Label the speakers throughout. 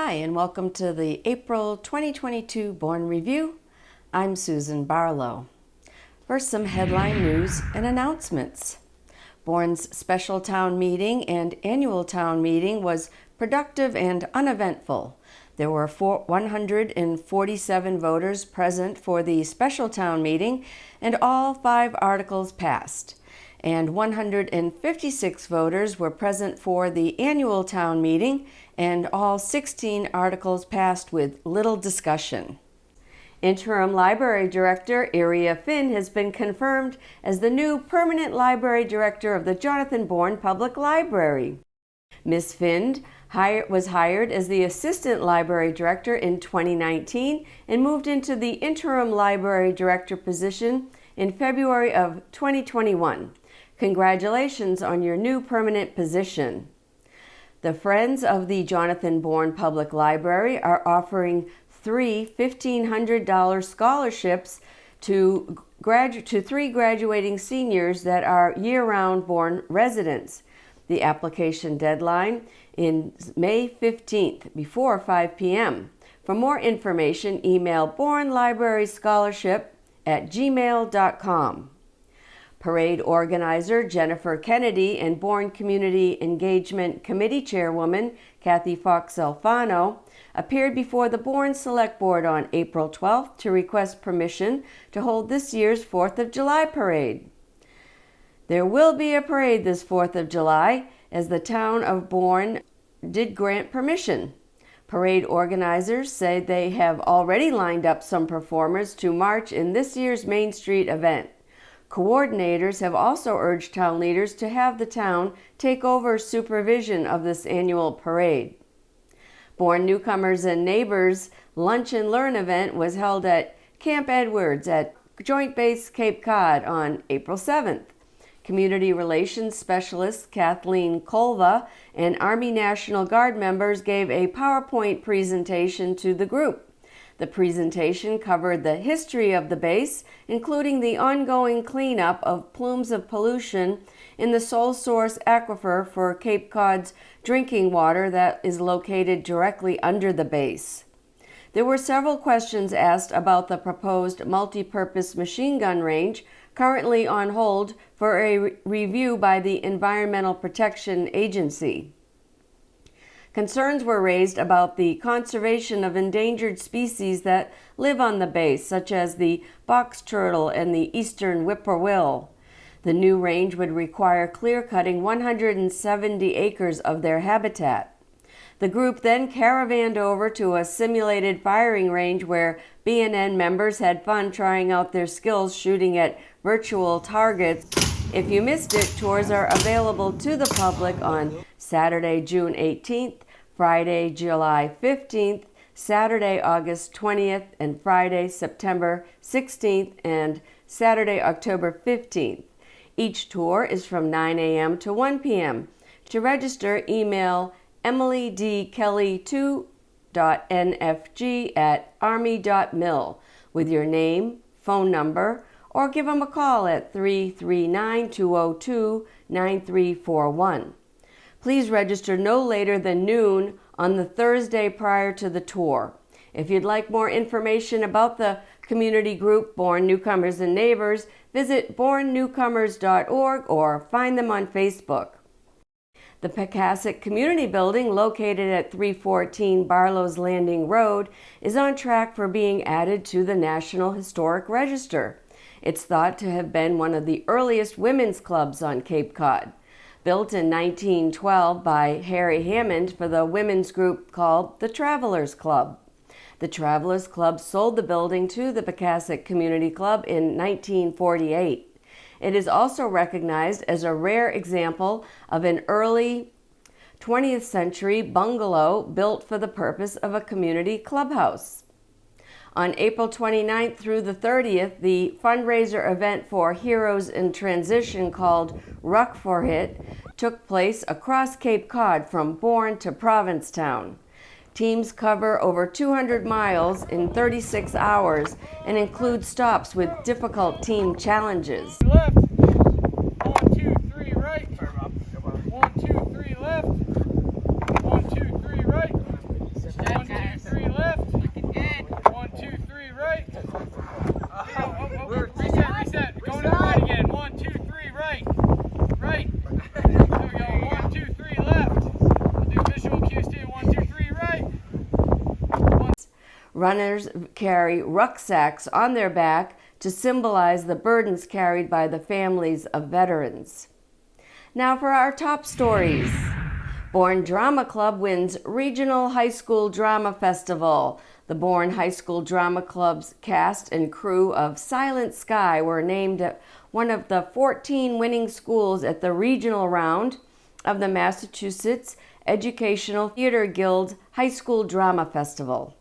Speaker 1: Hi, and welcome to the April 2022 Bourne Review. I'm Susan Barlow. First, some headline news and announcements. Bourne's special town meeting and annual town meeting was productive and uneventful. There were 147 voters present for the special town meeting, and all 5 articles passed. And 156 voters were present for the annual town meeting, and all 16 articles passed with little discussion. Interim Library Director Iria Finn has been confirmed as the new permanent library director of the Jonathan Bourne Public Library. Ms. Finn was hired as the assistant library director in 2019 and moved into the interim library director position in February of 2021. Congratulations on your new permanent position. The Friends of the Jonathan Bourne Public Library are offering 3 $1,500 scholarships to 3 graduating seniors that are year-round Bourne residents. The application deadline is May 15th before 5 p.m. For more information, email bournelibraryscholarship@gmail.com. Parade organizer Jennifer Kennedy and Bourne Community Engagement Committee Chairwoman Kathy Fox-Alfano appeared before the Bourne Select Board on April 12th to request permission to hold this year's 4th of July parade. There will be a parade this 4th of July, as the town of Bourne did grant permission. Parade organizers say they have already lined up some performers to march in this year's Main Street event. Coordinators have also urged town leaders to have the town take over supervision of this annual parade. Bourne Newcomers and Neighbors Lunch and Learn event was held at Camp Edwards at Joint Base Cape Cod on April 7th. Community Relations Specialist Kathleen Colva and Army National Guard members gave a PowerPoint presentation to the group. The presentation covered the history of the base, including the ongoing cleanup of plumes of pollution in the sole source aquifer for Cape Cod's drinking water that is located directly under the base. There were several questions asked about the proposed multi-purpose machine gun range, currently on hold for a review by the Environmental Protection Agency. Concerns were raised about the conservation of endangered species that live on the base, such as the box turtle and the eastern whippoorwill. The new range would require clear-cutting 170 acres of their habitat. The group then caravanned over to a simulated firing range where B&N members had fun trying out their skills shooting at virtual targets. If you missed it, tours are available to the public on Saturday, June 18th, Friday, July 15th, Saturday, August 20th, and Friday, September 16th, and Saturday, October 15th. Each tour is from 9 a.m. to 1 p.m. To register, email emilydkelly2.nfg@army.mil with your name, phone number, or give them a call at 339-202-9341. Please register no later than noon on the Thursday prior to the tour. If you'd like more information about the community group Bourne Newcomers and Neighbors, visit bournenewcomers.org or find them on Facebook. The Pecasset Community Building, located at 314 Barlow's Landing Road, is on track for being added to the National Historic Register. It's thought to have been one of the earliest women's clubs on Cape Cod. Built in 1912 by Harry Hammond for the women's group called the Travelers Club. The Travelers Club sold the building to the Pecasset Community Club in 1948. It is also recognized as a rare example of an early 20th century bungalow built for the purpose of a community clubhouse. On April 29th through the 30th, the fundraiser event for Heroes in Transition called Ruck for It took place across Cape Cod from Bourne to Provincetown. Teams cover over 200 miles in 36 hours and include stops with difficult team challenges.
Speaker 2: Left. 1, 2, 3 right. 1, 2, 3 left. 1, 2, 3 right. 1,
Speaker 1: Runners carry rucksacks on their back to symbolize the burdens carried by the families of veterans. Now for our top stories. Bourne Drama Club wins Regional High School Drama Festival. The Bourne High School Drama Club's cast and crew of Silent Sky were named one of the 14 winning schools at the regional round of the Massachusetts Educational Theater Guild High School Drama Festival.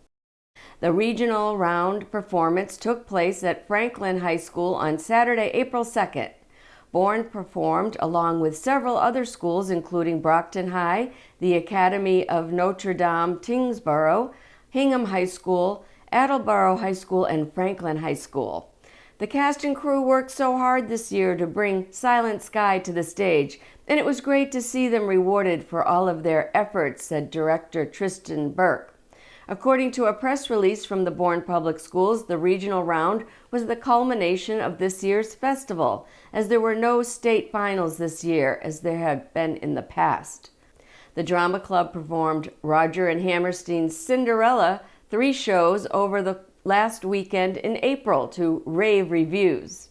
Speaker 1: The regional round performance took place at Franklin High School on Saturday, April 2nd. Bourne performed along with several other schools, including Brockton High, the Academy of Notre Dame Tyngsboro, Hingham High School, Attleboro High School, and Franklin High School. The cast and crew worked so hard this year to bring Silent Sky to the stage, and it was great to see them rewarded for all of their efforts, said director Tristan Burke. According to a press release from the Bourne Public Schools, the regional round was the culmination of this year's festival, as there were no state finals this year as there had been in the past. The drama club performed Roger and Hammerstein's Cinderella 3 shows over the last weekend in April to rave reviews.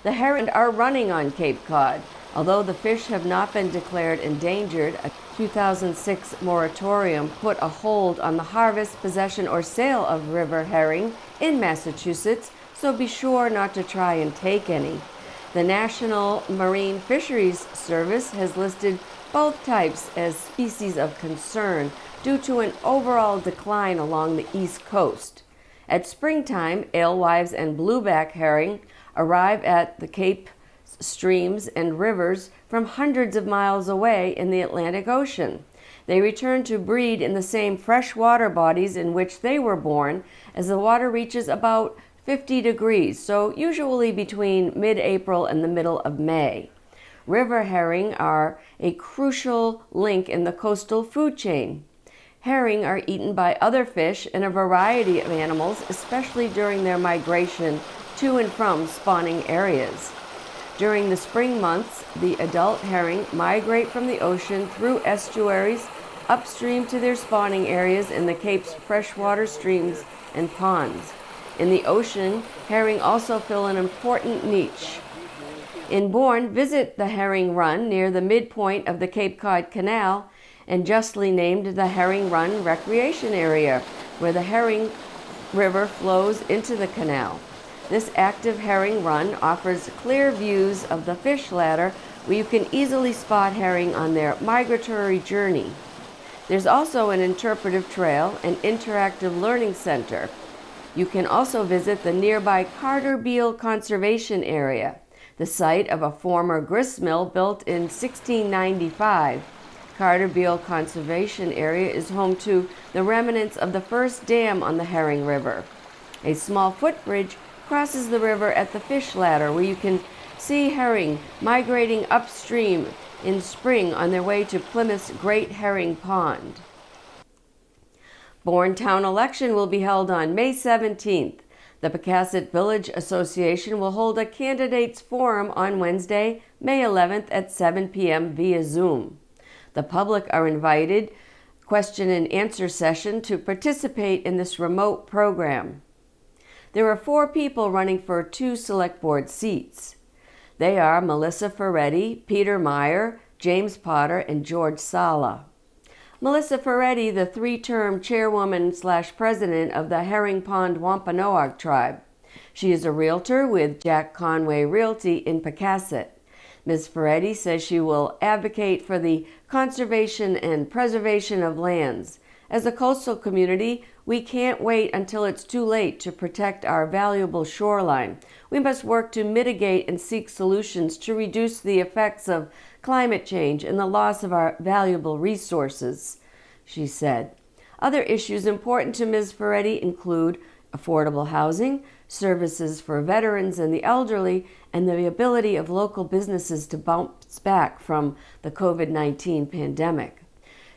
Speaker 1: The herring are running on Cape Cod. Although the fish have not been declared endangered, a 2006 moratorium put a hold on the harvest, possession, or sale of river herring in Massachusetts, so be sure not to try and take any. The National Marine Fisheries Service has listed both types as species of concern due to an overall decline along the East Coast. At springtime, alewives and blueback herring arrive at the Cape streams and rivers from hundreds of miles away in the Atlantic Ocean. They return to breed in the same freshwater bodies in which they were born as the water reaches about 50 degrees, so usually between mid-April and the middle of May. River herring are a crucial link in the coastal food chain. Herring are eaten by other fish and a variety of animals, especially during their migration to and from spawning areas. During the spring months, the adult herring migrate from the ocean through estuaries upstream to their spawning areas in the Cape's freshwater streams and ponds. In the ocean, herring also fill an important niche. In Bourne, visit the Herring Run near the midpoint of the Cape Cod Canal and justly named the Herring Run Recreation Area, where the Herring River flows into the canal. This active herring run offers clear views of the fish ladder where you can easily spot herring on their migratory journey. There's also an interpretive trail and interactive learning center. You can also visit the nearby Carter Beal Conservation Area, the site of a former gristmill built in 1695. Carter Beal Conservation Area is home to the remnants of the first dam on the Herring River. A small footbridge crosses the river at the fish ladder where you can see herring migrating upstream in spring on their way to Plymouth's Great Herring Pond. Bourne Town election will be held on May 17th. The Pecasset Village Association will hold a candidates forum on Wednesday, May 11th at 7 p.m. via Zoom. The public are invited question and answer session to participate in this remote program. There are 4 people running for 2 select board seats. They are Melissa Ferretti, Peter Meyer, James Potter, and George Sala. Melissa Ferretti, the 3-term chairwoman/president of the Herring Pond Wampanoag tribe. She is a realtor with Jack Conway Realty in Pecasset. Ms. Ferretti says she will advocate for the conservation and preservation of lands. As a coastal community, we can't wait until it's too late to protect our valuable shoreline. We must work to mitigate and seek solutions to reduce the effects of climate change and the loss of our valuable resources, she said. Other issues important to Ms. Ferretti include affordable housing, services for veterans and the elderly, and the ability of local businesses to bounce back from the COVID-19 pandemic.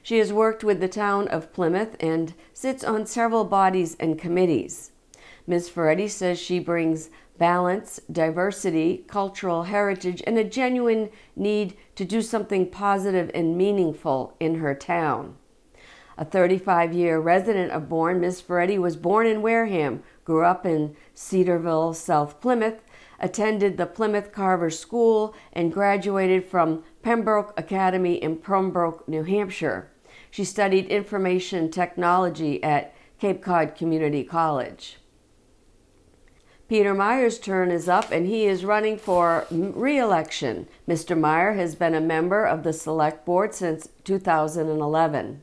Speaker 1: She has worked with the town of Plymouth and sits on several bodies and committees. Ms. Ferretti says she brings balance, diversity, cultural heritage, and a genuine need to do something positive and meaningful in her town. A 35-year resident of Bourne, Ms. Ferretti was born in Wareham, grew up in Cedarville, South Plymouth, attended the Plymouth Carver School, and graduated from Pembroke Academy in Pembroke, New Hampshire. She studied information technology at Cape Cod Community College. Peter Meyer's turn is up, and he is running for re-election. Mr. Meyer has been a member of the Select Board since 2011.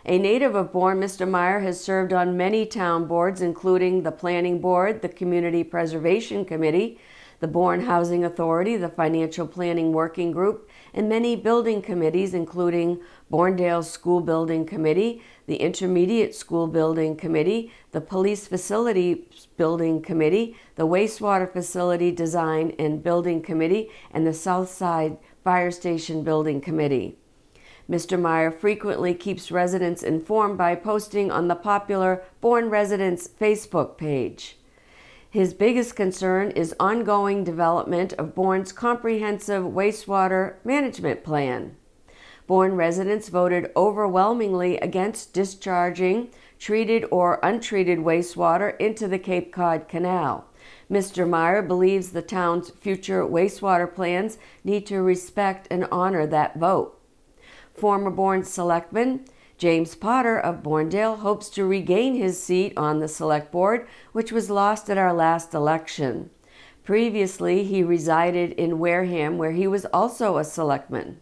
Speaker 1: A native of Bourne, Mr. Meyer has served on many town boards, including the Planning Board, the Community Preservation Committee, the Bourne Housing Authority, the Financial Planning Working Group, and many building committees, including Bournedale School Building Committee, the Intermediate School Building Committee, the Police Facilities Building Committee, the Wastewater Facility Design and Building Committee, and the Southside Fire Station Building Committee. Mr. Meyer frequently keeps residents informed by posting on the popular Bourne Residents Facebook page. His biggest concern is ongoing development of Bourne's comprehensive wastewater management plan. Bourne residents voted overwhelmingly against discharging treated or untreated wastewater into the Cape Cod Canal. Mr. Meyer believes the town's future wastewater plans need to respect and honor that vote. Former Bourne Selectman James Potter of Bournedale hopes to regain his seat on the Select Board, which was lost at our last election. Previously, he resided in Wareham, where he was also a selectman.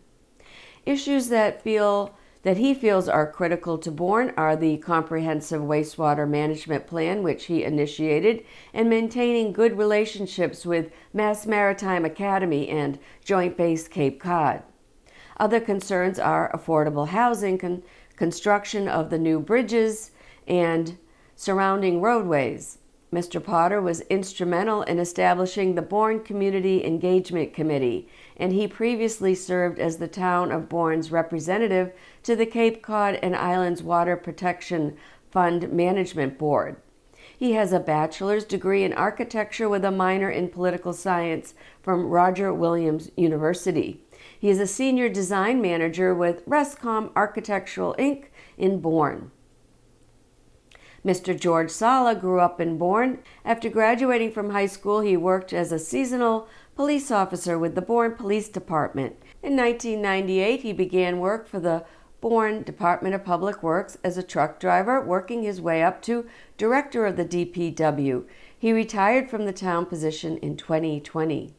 Speaker 1: Issues that he feels are critical to Bourne are the comprehensive wastewater management plan, which he initiated, and maintaining good relationships with Mass Maritime Academy and Joint Base Cape Cod. Other concerns are affordable housing, construction of the new bridges, and surrounding roadways. Mr. Potter was instrumental in establishing the Bourne Community Engagement Committee, and he previously served as the town of Bourne's representative to the Cape Cod and Islands Water Protection Fund Management Board. He has a bachelor's degree in architecture with a minor in political science from Roger Williams University. He is a senior design manager with Rescom Architectural Inc. in Bourne. Mr. George Sala grew up in Bourne. After graduating from high school, he worked as a seasonal police officer with the Bourne Police Department. In 1998, he began work for the Bourne Department of Public Works as a truck driver, working his way up to director of the DPW. He retired from the town position in 2020.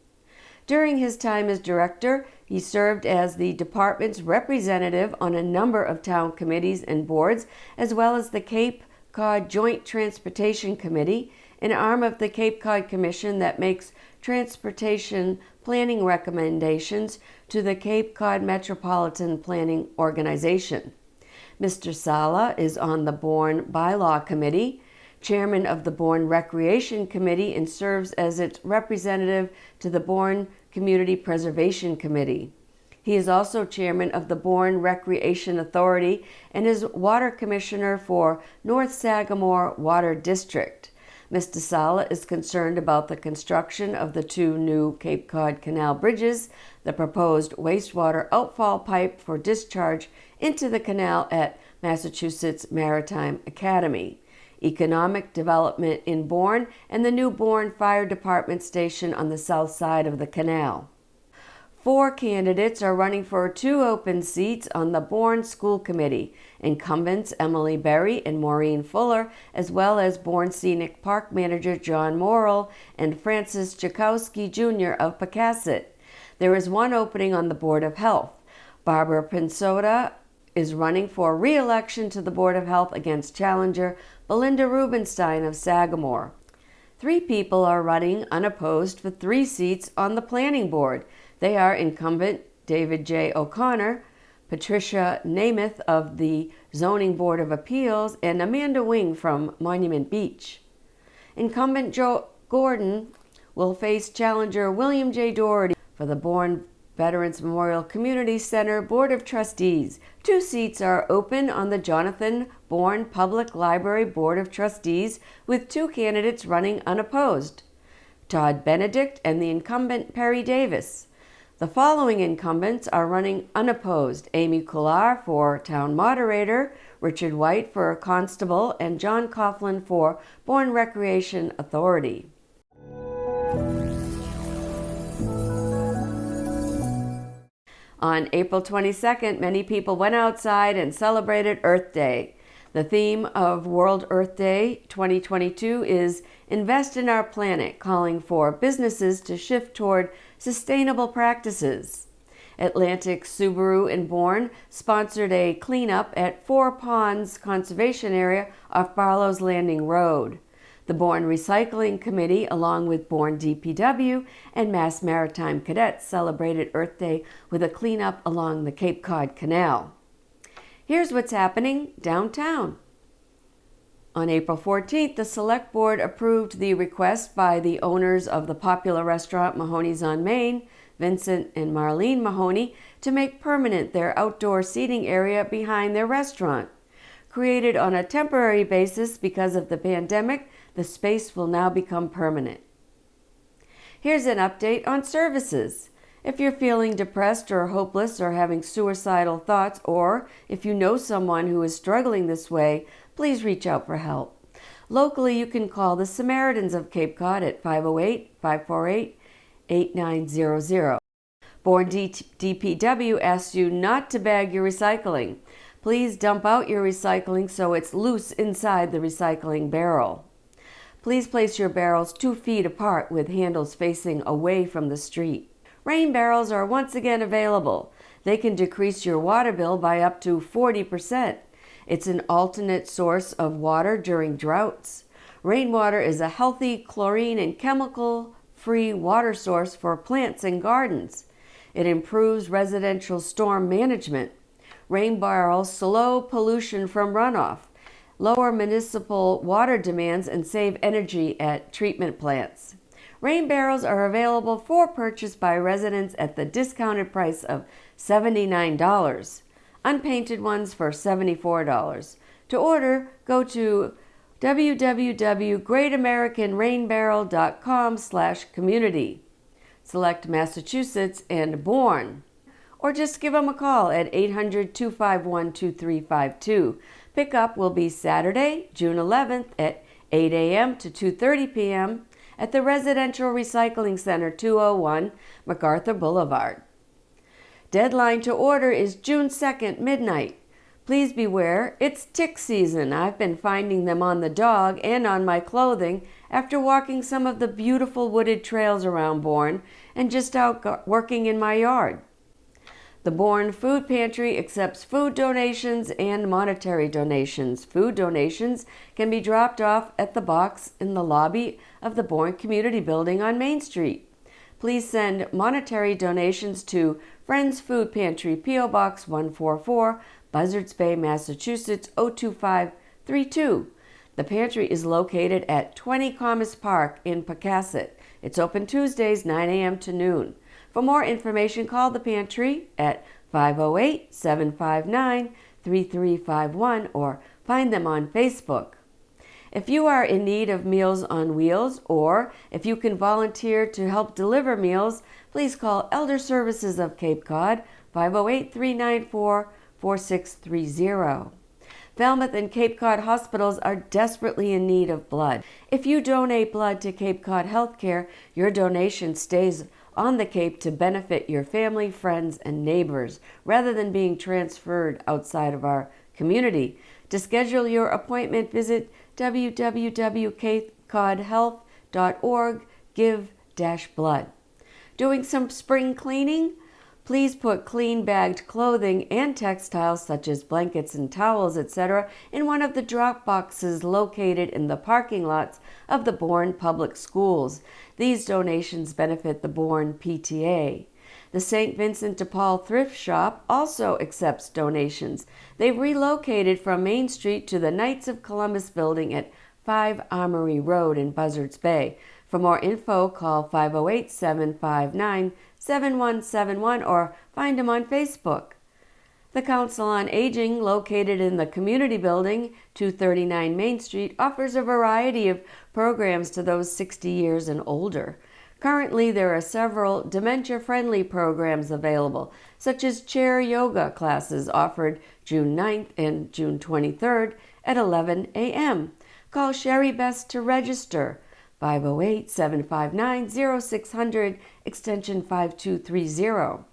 Speaker 1: During his time as director, he served as the department's representative on a number of town committees and boards, as well as the Cape Cod Joint Transportation Committee, an arm of the Cape Cod Commission that makes transportation planning recommendations to the Cape Cod Metropolitan Planning Organization. Mr. Sala is on the Bourne Bylaw Committee, chairman of the Bourne Recreation Committee, and serves as its representative to the Bourne Community Preservation Committee. He is also chairman of the Bourne Recreation Authority and is water commissioner for North Sagamore Water District. Mr. Sala is concerned about the construction of the two new Cape Cod Canal bridges, the proposed wastewater outfall pipe for discharge into the canal at Massachusetts Maritime Academy, economic development in Bourne, and the new Bourne Fire Department station on the south side of the canal. 4 candidates are running for 2 open seats on the Bourne School Committee, incumbents Emily Berry and Maureen Fuller, as well as Bourne Scenic Park Manager John Morrill and Francis Jakowski Jr. of Pecasset. There is 1 opening on the Board of Health. Barbara Pinsoda is running for re-election to the Board of Health against challenger Belinda Rubenstein of Sagamore. 3 people are running unopposed for 3 seats on the Planning Board. They are incumbent David J. O'Connor, Patricia Namath of the Zoning Board of Appeals, and Amanda Wing from Monument Beach. Incumbent Joe Gordon will face challenger William J. Doherty for the Bourne Veterans Memorial Community Center Board of Trustees. 2 seats are open on the Jonathan Bourne Public Library Board of Trustees, with 2 candidates running unopposed, Todd Benedict and the incumbent Perry Davis. The following incumbents are running unopposed: Amy Kullar for Town Moderator, Richard White for Constable, and John Coughlin for Bourne Recreation Authority. On April 22nd, many people went outside and celebrated Earth Day. The theme of World Earth Day 2022 is Invest in Our Planet, calling for businesses to shift toward sustainable practices. Atlantic Subaru in Bourne sponsored a cleanup at Four Ponds Conservation Area off Barlow's Landing Road. The Bourne Recycling Committee, along with Bourne DPW and Mass Maritime Cadets, celebrated Earth Day with a cleanup along the Cape Cod Canal. Here's what's happening downtown. On April 14th, the Select Board approved the request by the owners of the popular restaurant Mahoney's on Main, Vincent and Marlene Mahoney, to make permanent their outdoor seating area behind their restaurant. Created on a temporary basis because of the pandemic, the space will now become permanent. Here's an update on services. If you're feeling depressed or hopeless or having suicidal thoughts, or if you know someone who is struggling this way, please reach out for help. Locally, you can call the Samaritans of Cape Cod at 508-548-8900. Bourne DPW asks you not to bag your recycling. Please dump out your recycling so it's loose inside the recycling barrel. Please place your barrels 2 feet apart with handles facing away from the street. Rain barrels are once again available. They can decrease your water bill by up to 40%. It's an alternate source of water during droughts. Rainwater is a healthy, chlorine and chemical-free water source for plants and gardens. It improves residential storm management. Rain barrels slow pollution from runoff, lower municipal water demands, and save energy at treatment plants. Rain barrels are available for purchase by residents at the discounted price of $79. Unpainted ones for $74. To order, go to www.greatamericanrainbarrel.com/community. Select Massachusetts and Bourne. Or just give them a call at 800-251-2352. Pickup will be Saturday, June 11th at 8 a.m. to 2:30 p.m. at the Residential Recycling Center, 201 MacArthur Boulevard. Deadline to order is June 2nd, midnight. Please beware, it's tick season. I've been finding them on the dog and on my clothing after walking some of the beautiful wooded trails around Bourne and just out working in my yard. The Bourne Food Pantry accepts food donations and monetary donations. Food donations can be dropped off at the box in the lobby of the Bourne Community Building on Main Street. Please send monetary donations to Friends Food Pantry, P.O. Box 144, Buzzards Bay, Massachusetts 02532. The pantry is located at 20 Commerce Park in Pocasset. It's open Tuesdays, 9 a.m. to noon. For more information, call the pantry at 508-759-3351 or find them on Facebook. If you are in need of Meals on Wheels, or if you can volunteer to help deliver meals, please call Elder Services of Cape Cod, 508-394-4630. Falmouth and Cape Cod hospitals are desperately in need of blood. If you donate blood to Cape Cod Healthcare, your donation stays on the Cape to benefit your family, friends, and neighbors, rather than being transferred outside of our community. To schedule your appointment, visit www.capecodhealth.org, give-blood. Doing some spring cleaning? Please put clean bagged clothing and textiles such as blankets and towels, etc. in one of the drop boxes located in the parking lots of the Bourne Public Schools. These donations benefit the Bourne PTA. The St. Vincent de Paul Thrift Shop also accepts donations. They've relocated from Main Street to the Knights of Columbus building at 5 Armory Road in Buzzards Bay. For more info, call 508-759-7171 or find them on Facebook. The Council on Aging, located in the Community Building, 239 Main Street, offers a variety of programs to those 60 years and older. Currently, there are several dementia-friendly programs available, such as chair yoga classes offered June 9th and June 23rd at 11 a.m. Call Sherry Best to register, 508-759-0600, extension 5230.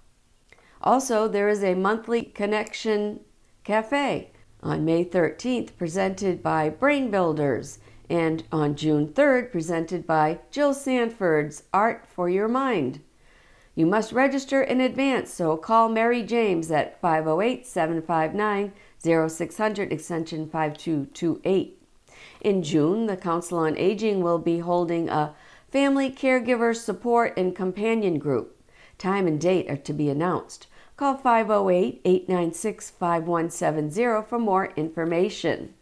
Speaker 1: Also, there is a monthly Connection Cafe on May 13th, presented by Brain Builders, and on June 3rd, presented by Jill Sanford's Art for Your Mind. You must register in advance, so call Mary James at 508-759-0600, extension 5228. In June, the Council on Aging will be holding a Family Caregiver Support and Companion Group. Time and date are to be announced. Call 508-896-5170 for more information.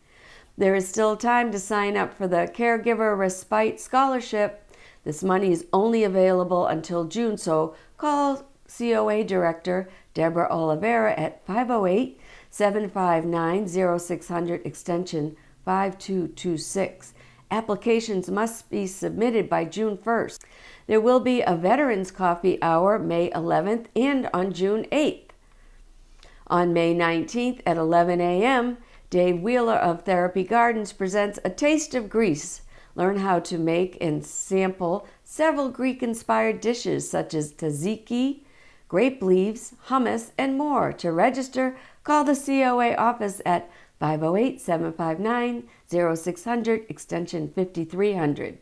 Speaker 1: There is still time to sign up for the Caregiver Respite Scholarship. This money is only available until June, so call COA Director Deborah Oliveira at 508-759-0600, extension 5226. Applications must be submitted by June 1st. There will be a Veterans Coffee Hour May 11th and on June 8th. On May 19th at 11 a.m., Dave Wheeler of Therapy Gardens presents A Taste of Greece. Learn how to make and sample several Greek-inspired dishes such as tzatziki, grape leaves, hummus, and more. To register, call the COA office at 508-759-0600, extension 5300.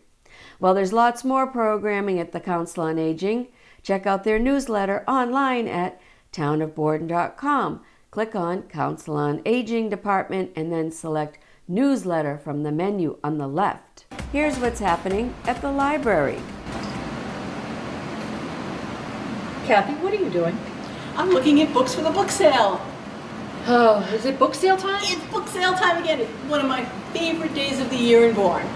Speaker 1: Well, there's lots more programming at the Council on Aging. Check out their newsletter online at townofborden.com. Click on Council on Aging Department and then select Newsletter from the menu on the left. Here's what's happening at the library.
Speaker 3: Kathy, what are you doing?
Speaker 4: I'm looking at books for the book sale.
Speaker 3: Oh, is it book sale time?
Speaker 4: It's book sale time again. It's one of my favorite days of the year in Bourne.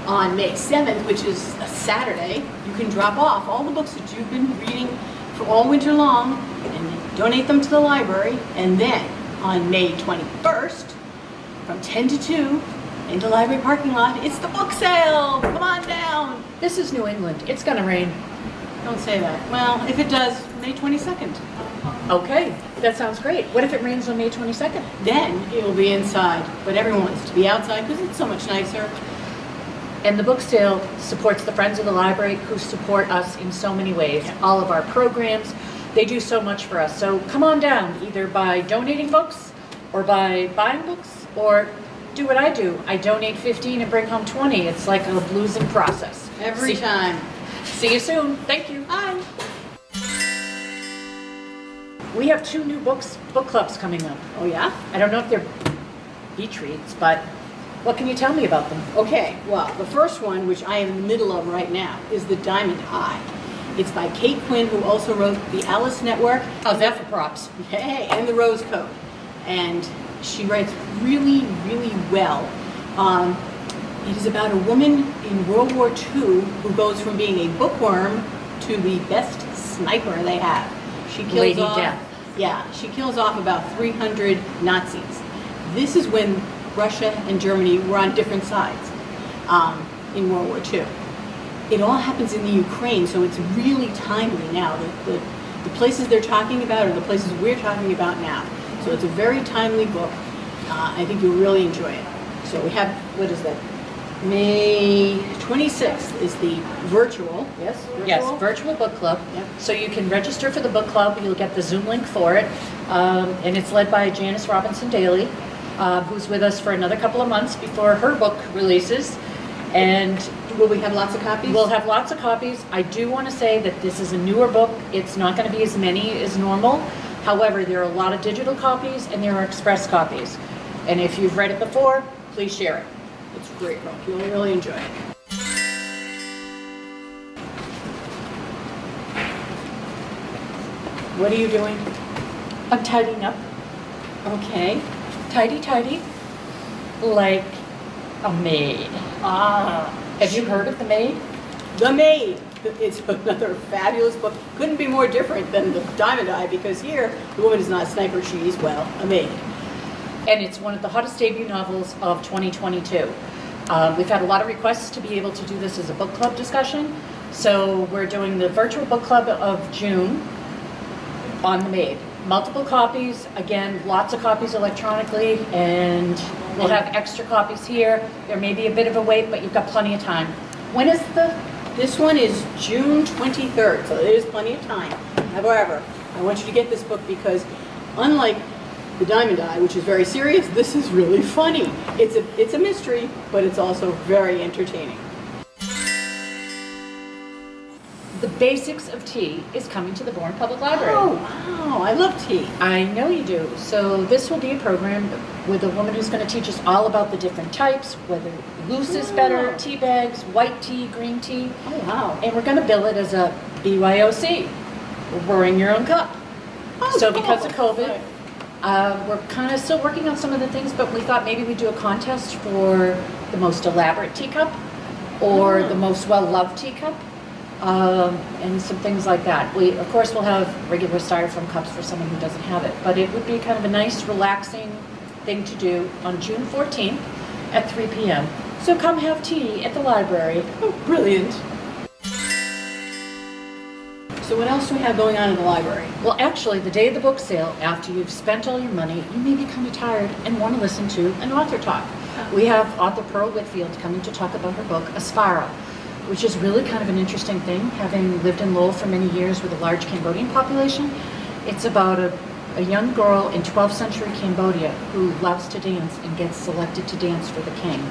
Speaker 4: On May 7th, which is a Saturday, you can drop off all the books that you've been reading for all winter long and donate them to the library. And then on May 21st, from 10 to 2, in the library parking lot, it's the book sale. Come on down.
Speaker 3: This is New England. It's gonna rain.
Speaker 4: Don't say that. Well, if it does, May 22nd.
Speaker 3: Okay, that sounds great. What if it rains on May 22nd?
Speaker 4: Then it will be inside. But everyone wants to be outside because it's so much nicer.
Speaker 3: And the book sale supports the Friends of the Library who support us in so many ways.
Speaker 4: Yeah.
Speaker 3: All of our programs, they do so much for us. So come on down, either by donating books or by buying books, or do what I do. I donate 15 and bring home 20. It's like a bluesing process.
Speaker 4: Every time.
Speaker 3: See you soon. Thank you.
Speaker 4: Bye.
Speaker 3: We have 2 new book clubs coming up.
Speaker 4: Oh, yeah?
Speaker 3: I don't know if they're beach reads, but what can you tell me about them?
Speaker 4: Okay, well, the first one, which I am in the middle of right now, is The Diamond Eye. It's by Kate Quinn, who also wrote The Alice Network.
Speaker 3: How's that for props?
Speaker 4: Hey, and The Rose Code. And she writes really, really well. It is about a woman in World War II who goes from being a bookworm to the best sniper they have. She kills
Speaker 3: Lady
Speaker 4: off,
Speaker 3: Death.
Speaker 4: Yeah, she kills off about 300 Nazis. This is when Russia and Germany were on different sides in World War II. It all happens in the Ukraine, so it's really timely now. The places they're talking about are the places we're talking about now. So it's a very timely book. I think you'll really enjoy it. So we have, what is that? May 26th is the virtual. Yes? Virtual?
Speaker 3: Yes, virtual book club.
Speaker 4: Yep.
Speaker 3: So you can register for the book club. You'll get the Zoom link for it. And it's led by Janice Robinson Daly, who's with us for another couple of months before her book releases. And
Speaker 4: Will we have lots of copies?
Speaker 3: we'll have lots of copies. I do want to say that this is a newer book. It's not going to be as many as normal. However, there are a lot of digital copies and there are express copies. And if you've read it before, please share it.
Speaker 4: It's a great book. You'll really enjoy it. What are you doing?
Speaker 3: I'm tidying up.
Speaker 4: Okay.
Speaker 3: Tidy. Like a maid. Have you heard of The Maid?
Speaker 4: The Maid. It's another fabulous book. Couldn't be more different than The Diamond Eye, because here the woman is not a sniper, she's, well, a maid.
Speaker 3: And it's one of the hottest debut novels of 2022. We've had a lot of requests to be able to do this as a book club discussion, So we're doing the virtual book club of June on the Maid. Multiple copies, again, lots of copies electronically, and we'll have extra copies here. There may be a bit of a wait, but you've got plenty of time. When is
Speaker 4: This one is June 23rd, so there is plenty of time. However, I want you to get this book because unlike The Diamond Eye, which is very serious, this is really funny. It's a mystery, but it's also very entertaining.
Speaker 3: The Basics of Tea is coming to the Bourne Public Library.
Speaker 4: Oh, wow, I love tea.
Speaker 3: I know you do. So this will be a program with a woman who's going to teach us all about the different types, whether loose is better, tea bags, white tea, green tea.
Speaker 4: Oh, wow.
Speaker 3: And we're going to bill it as a BYOC, Bring Your Own Cup.
Speaker 4: Oh,
Speaker 3: So because of
Speaker 4: cool.
Speaker 3: COVID, we're kind of still working on some of the things, but we thought maybe we'd do a contest for the most elaborate teacup or the most well-loved teacup. And some things like that. We, of course, will have regular styrofoam cups for someone who doesn't have it, but it would be kind of a nice, relaxing thing to do on June 14th at 3 p.m. So come have tea at the library.
Speaker 4: Oh, brilliant. So what else do we have going on in the library?
Speaker 3: Well, actually, the day of the book sale, after you've spent all your money, you may be kind of tired and want to listen to an author talk. We have author Pearl Whitfield coming to talk about her book, A Spiral, which is really kind of an interesting thing, having lived in Lowell for many years with a large Cambodian population. It's about a young girl in 12th century Cambodia who loves to dance and gets selected to dance for the king.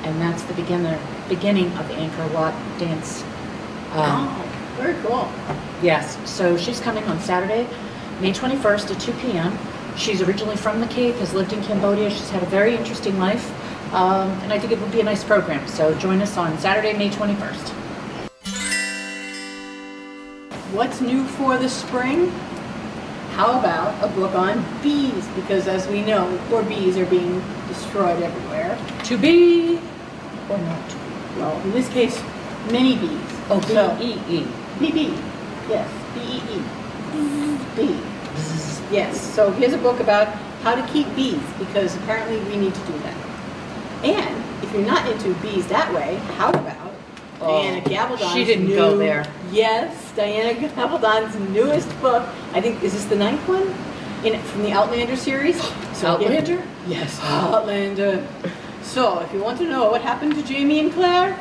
Speaker 3: And that's the beginning of the Angkor Wat dance.
Speaker 4: Very cool.
Speaker 3: Yes, so she's coming on Saturday, May 21st at 2 p.m. She's originally from the Cape, has lived in Cambodia. She's had a very interesting life. And I think it would be a nice program. So join us on Saturday, May 21st.
Speaker 4: What's new for the spring? How about a book on bees? Because as we know, poor bees are being destroyed everywhere.
Speaker 3: To be or not to be?
Speaker 4: Well, in this case, many bees.
Speaker 3: Oh,
Speaker 4: So-
Speaker 3: B-E-E.
Speaker 4: B-B. Yes, B-E-E. Bee. Yes, so here's a book about how to keep bees, because apparently we need to do that. And if you're not into bees that way, how about Diana Gabaldon's
Speaker 3: she didn't go there.
Speaker 4: Yes, Diana Gabaldon's newest book. I think, is this the 9th one? From the Outlander series?
Speaker 3: Outlander?
Speaker 4: Yes, Outlander. So if you want to know what happened to Jamie and Claire,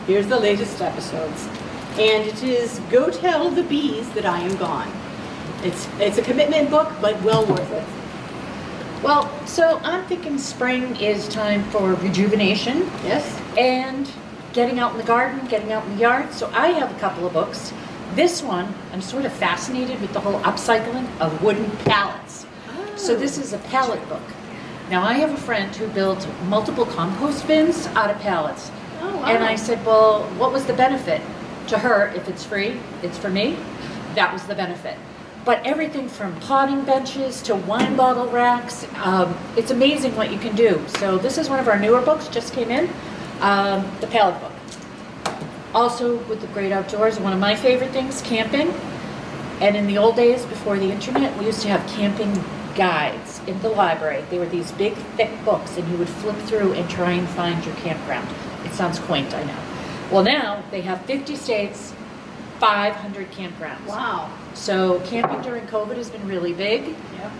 Speaker 4: here's the latest episodes. And it is Go Tell the Bees That I Am Gone. It's a commitment book, but well worth it.
Speaker 3: Well, so I'm thinking spring is time for rejuvenation.
Speaker 4: Yes?
Speaker 3: And getting out in the garden, getting out in the yard. So I have a couple of books. This one, I'm sort of fascinated with the whole upcycling of wooden pallets. So this is a pallet book. Now I have a friend who built multiple compost bins out of pallets.
Speaker 4: Oh, wow.
Speaker 3: And I said, well, what was the benefit? To her, if it's free, it's for me. That was the benefit. But everything from potting benches to wine bottle racks, it's amazing what you can do. So this is one of our newer books, just came in, the pallet book. Also with the great outdoors, one of my favorite things, camping. And in the old days, before the internet, we used to have camping guides in the library. They were these big, thick books, and you would flip through and try and find your campground. It sounds quaint, I know. Well, now they have 50 states, 500 campgrounds.
Speaker 4: Wow.
Speaker 3: So camping during COVID has been really big.
Speaker 4: Yep.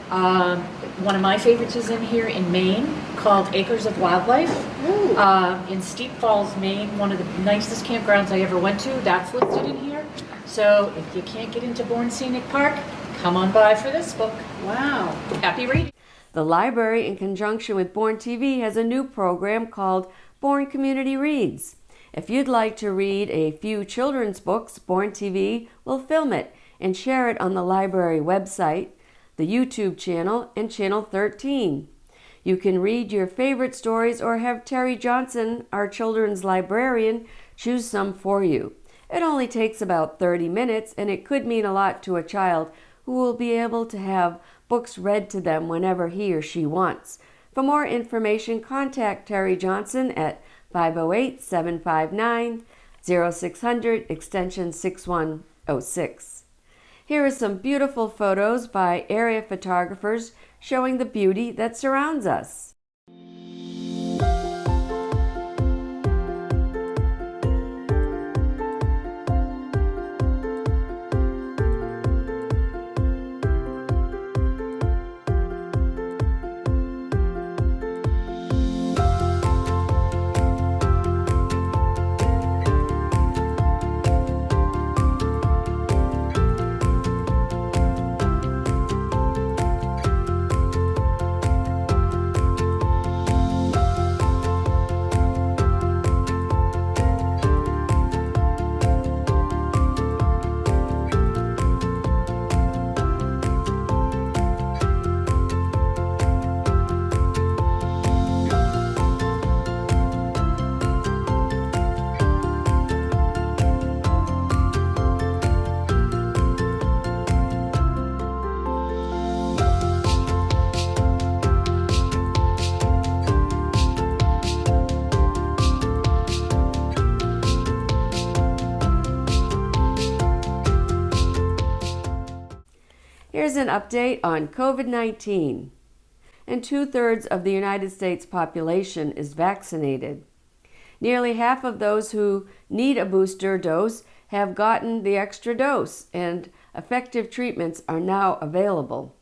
Speaker 3: One of my favorites is in here in Maine, called Acres of Wildlife.
Speaker 4: Ooh.
Speaker 3: In Steep Falls, Maine, one of the nicest campgrounds I ever went to. That's listed in here. So if you can't get into Bourne Scenic Park, come on by for this book.
Speaker 4: Wow.
Speaker 3: Happy reading.
Speaker 1: The library, in conjunction with Bourne TV, has a new program called Bourne Community Reads. If you'd like to read a few children's books, Bourne TV will film it and share it on the library website, the YouTube channel, and Channel 13. You can read your favorite stories or have Terry Johnson, our children's librarian, choose some for you. It only takes about 30 minutes, and it could mean a lot to a child who will be able to have books read to them whenever he or she wants. For more information, contact Terry Johnson at 508-759-0600, extension 6106. Here are some beautiful photos by area photographers showing the beauty that surrounds us. Here's an update on COVID-19. And 2/3 of the United States population is vaccinated. Nearly half of those who need a booster dose have gotten the extra dose, and effective treatments are now available.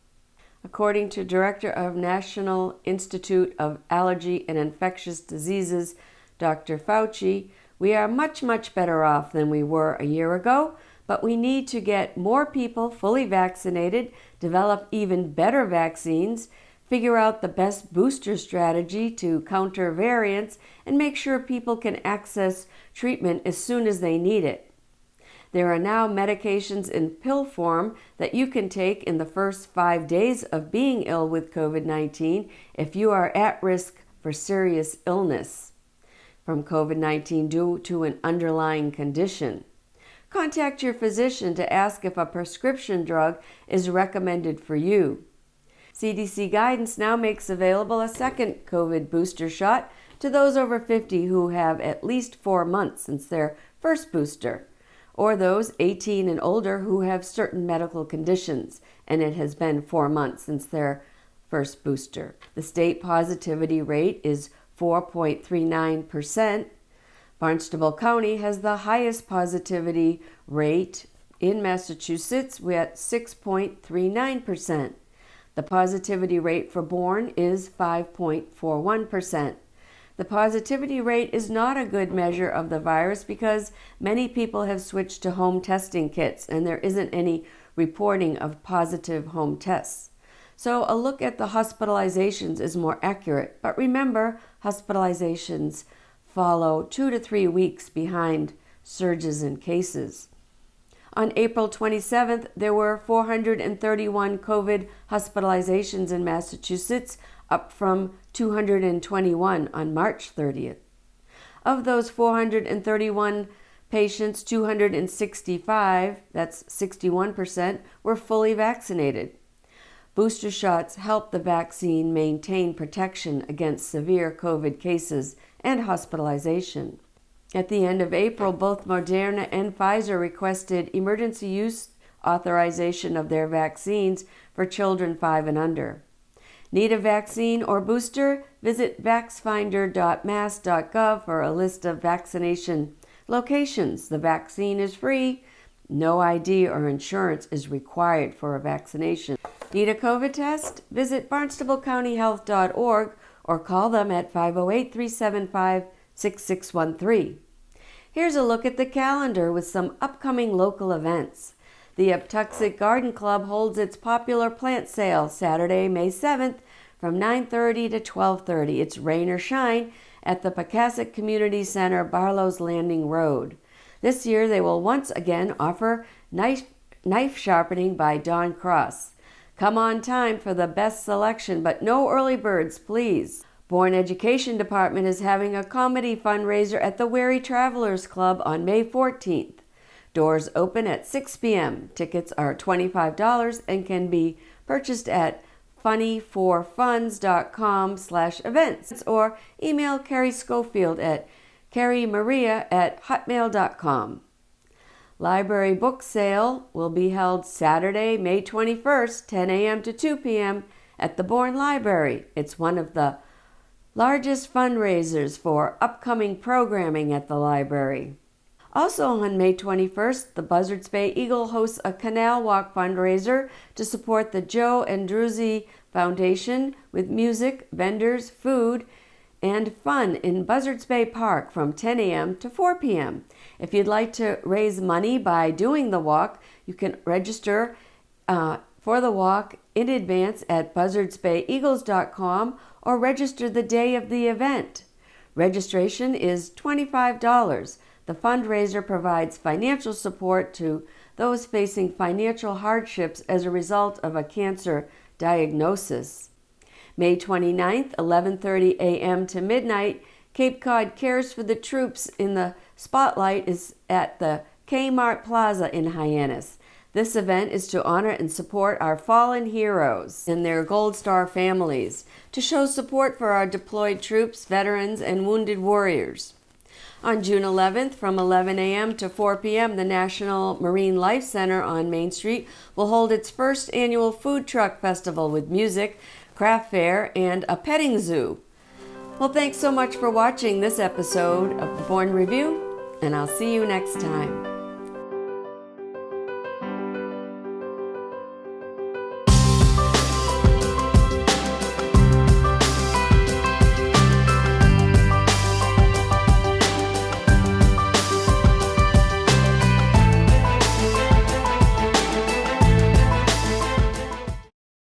Speaker 1: According to Director of National Institute of Allergy and Infectious Diseases, Dr. Fauci, we are much better off than we were a year ago, but we need to get more people fully vaccinated, develop even better vaccines, figure out the best booster strategy to counter variants, and make sure people can access treatment as soon as they need it. There are now medications in pill form that you can take in the first 5 days of being ill with COVID-19 if you are at risk for serious illness from COVID-19 due to an underlying condition. Contact your physician to ask if a prescription drug is recommended for you. CDC guidance now makes available a second COVID booster shot to those over 50 who have at least 4 months since their first booster, or those 18 and older who have certain medical conditions and it has been 4 months since their first booster. The state positivity rate is 4.39%. Barnstable County has the highest positivity rate in Massachusetts at 6.39%. The positivity rate for Bourne is 5.41%. The positivity rate is not a good measure of the virus because many people have switched to home testing kits and there isn't any reporting of positive home tests. So a look at the hospitalizations is more accurate, but remember, hospitalizations follow 2 to 3 weeks behind surges in cases. On April 27th, there were 431 COVID hospitalizations in Massachusetts, up from 221 on March 30th. Of those 431 patients, 265, that's 61%, were fully vaccinated. Booster shots help the vaccine maintain protection against severe COVID cases and hospitalization. At the end of April, both Moderna and Pfizer requested emergency use authorization of their vaccines for children 5 and under. Need a vaccine or booster? Visit vaxfinder.mass.gov for a list of vaccination locations. The vaccine is free. No ID or insurance is required for a vaccination. Need a COVID test? Visit barnstablecountyhealth.org or call them at 508-375-6613. Here's a look at the calendar with some upcoming local events. The Uptuxet Garden Club holds its popular plant sale Saturday, May 7th from 9:30 to 12:30. It's rain or shine at the Pecasset Community Center, Barlow's Landing Road. This year they will once again offer knife sharpening by Don Cross. Come on time for the best selection, but no early birds, please. Bourne Education Department is having a comedy fundraiser at the Wary Travelers Club on May 14th. Doors open at 6 p.m. Tickets are $25 and can be purchased at funnyforfunds.com/events or email Carrie Schofield at carriemaria@hotmail.com. Library book sale will be held Saturday, May 21st, 10 a.m. to 2 p.m. at the Bourne Library. It's one of the largest fundraisers for upcoming programming at the library. Also on May 21st, the Buzzards Bay Eagle hosts a Canal Walk fundraiser to support the Joe and Druzy Foundation with music, vendors, food, and fun in Buzzards Bay Park from 10 a.m. to 4 p.m. If you'd like to raise money by doing the walk, you can register for the walk in advance at buzzardsbayeagles.com or register the day of the event. Registration is $25. The fundraiser provides financial support to those facing financial hardships as a result of a cancer diagnosis. May 29th, 11:30 a.m. to midnight, Cape Cod Cares for the Troops in the Spotlight is at the Kmart Plaza in Hyannis. This event is to honor and support our fallen heroes and their Gold Star families, to show support for our deployed troops, veterans, and wounded warriors. On June 11th, from 11 a.m. to 4 p.m., the National Marine Life Center on Main Street will hold its first annual food truck festival with music, craft fair, and a petting zoo. Well, thanks so much for watching this episode of the Bourne Review, and I'll see you next time.